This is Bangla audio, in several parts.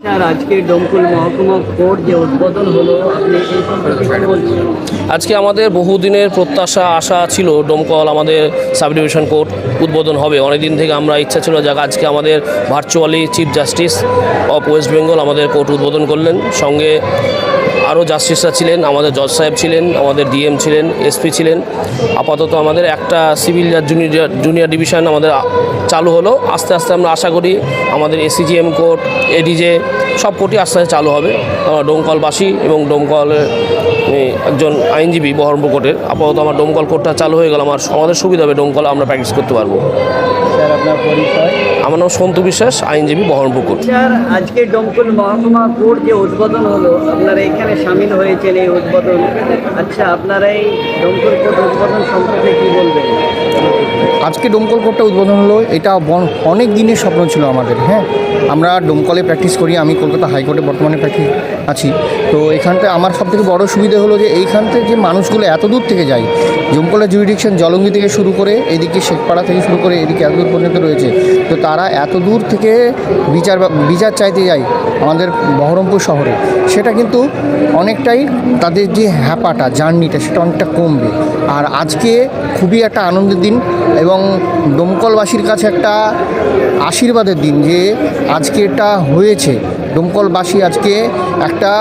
স্যার, আজকে ডোমকল মহকুমা কোর্ট যে উদ্বোধন হলো, আপনি এই সম্পর্কে কি বলছেন? আজকে আমাদের বহুদিনের প্রত্যাশা আশা ছিল ডোমকল আমাদের সাব ডিভিশন কোর্ট উদ্বোধন হবে। অনেক দিন থেকে আমরা ইচ্ছা ছিল যাক আজকে আমাদের virtually chief justice of West Bengal আমাদের কোর্ট উদ্বোধন করলেন। সঙ্গে আরও জাস্টিসরা ছিলেন, আমাদের জজ সাহেব ছিলেন, আমাদের ডিএম ছিলেন, এসপি ছিলেন। আপাতত আমাদের একটা সিভিল জাজ জুনিয়র ডিভিশন আমাদের চালু হলো। আস্তে আস্তে আমরা আশা করি আমাদের এসিজিএম কোর্ট, এডিজে সব কোর্টই আস্তে আস্তে চালু হবে। ডোমকলবাসী এবং ডোমকলের একজন আইনজীবী বহরমপুর কোর্টের, আপাতত আমার ডোমকল কোর্টটা চালু হয়ে গেল, আমাদের সুবিধা হবে, ডোমকল আমরা প্র্যাকটিস করতে পারবো। স্যার, আপনার পরিচয়? আমার নাম সন্তু বিশ্বাস, আইনজীবী বহরমপুর কোর্ট। স্যার, আজকে ডোমকল মহকুমা কোর্ট যে উদ্বোধন হলো, আপনারা এখানে সামিল হয়েছেন এই উদ্বোধন। আচ্ছা, আপনারা এই ডোমকল কোর্ট উদ্বোধন সম্পর্কে কি বলবেন? আজকে ডোমকল কোর্টটা উদ্বোধন হলো, এটা অনেক দিনের স্বপ্ন ছিল আমাদের। হ্যাঁ, আমরা ডোমকলে প্র্যাকটিস করি, আমি কলকাতা হাইকোর্টে বর্তমানে প্র্যাকটিস আছি। তো এখানটায় আমার সবথেকে বড় সুবিধা হলো যে এইখানতে যে মানুষগুলো এত দূর থেকে যায়, ডোমকলের জুরিডিকশন জলঙ্গি থেকে শুরু করে এদিকে শেখপাড়া থেকে শুরু করে এদিকে এত দূর পর্যন্ত রয়েছে। তো তারা এত দূর থেকে বিচার চাইতে যায় আমাদের বহরমপুর শহরে, সেটা কিন্তু অনেকটাই তাদের যে হ্যাপাটা জার্নিটা সেটা অনেকটা কমবে। আর আজকে খুবই একটা আনন্দের দিন এবং ডোমকলবাসীর কাছে একটা আশীর্বাদের দিন যে আজকে এটা হয়েছে। ডোমকলবাসী আজকে একটা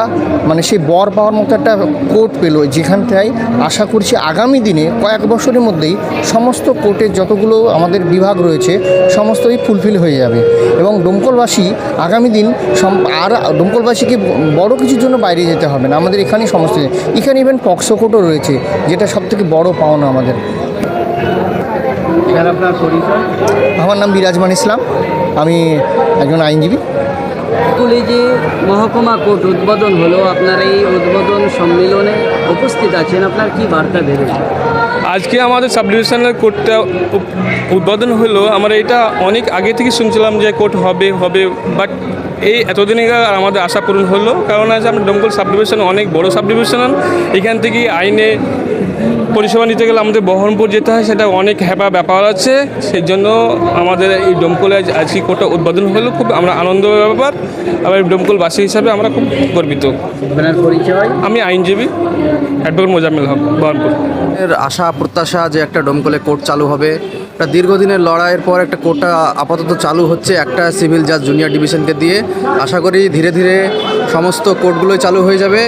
মানে সেই বর পাওয়ার মতো একটা কোর্ট পেল, যেখানটায় আশা করছি আগামী দিনে কয়েক বছরের মধ্যেই সমস্ত কোর্টের যতগুলো আমাদের বিভাগ রয়েছে সমস্তই ফুলফিল হয়ে যাবে। এবং ডোমকলবাসী আগামী দিন আর ডোমকলবাসীকে বড় কিছুর জন্য বাইরে যেতে হবে না, আমাদের এখানেই সমস্ত, এখানে ইভেন পক্সো কোর্টও রয়েছে, যেটা সবথেকে বড় পাওনা আমাদের। স্যার, আপনার পরিচয়? আমার নাম বিরাজমান ইসলাম, আমি একজন আইনজীবী। স্কুলে যে মহকুমা কোর্ট উদ্বোধন হলো, আপনার এই উদ্বোধন সম্মেলনে উপস্থিত আছেন, আপনার কি বার্তা দেবেন? আজকে আমাদের সাব ডিভিশনাল কোর্টটা উদ্বোধন হলো। আমরা এটা অনেক আগে থেকে শুনছিলাম যে কোর্ট হবে হবে, বাট এই এতদিন আমাদের আশা পূরণ হলো। কারণ আছে আমরা ডোমকল সাব ডিভিশন অনেক বড় সাব ডিভিশন, এখান থেকে আইনে পরিষেবা নিতে গেলে আমাদের বহরমপুর যেতে হয়, সেটা অনেক হ্যাপা ব্যাপার আছে। সেই জন্য আমাদের এই ডোমকলে আজকে কোর্টটা উদ্বোধন হলো, খুব আমরা আনন্দ ব্যাপার। আবার ডোমকলবাসী হিসাবে আমরা খুব গর্বিত। আপনার পরিচয়? আমি আইনজীবী অ্যাডভোকেট মোজাম্মেল হক, বহরমপুর। এর আশা প্রত্যাশা যে একটা ডোমকলে কোর্ট চালু হবে, একটা দীর্ঘদিনের লড়াইয়ের পর একটা কোর্টটা আপাতত চালু হচ্ছে একটা সিভিল জাজ জুনিয়র ডিভিশনকে দিয়ে। আশা করি ধীরে ধীরে সমস্ত কোর্টগুলোই চালু হয়ে যাবে।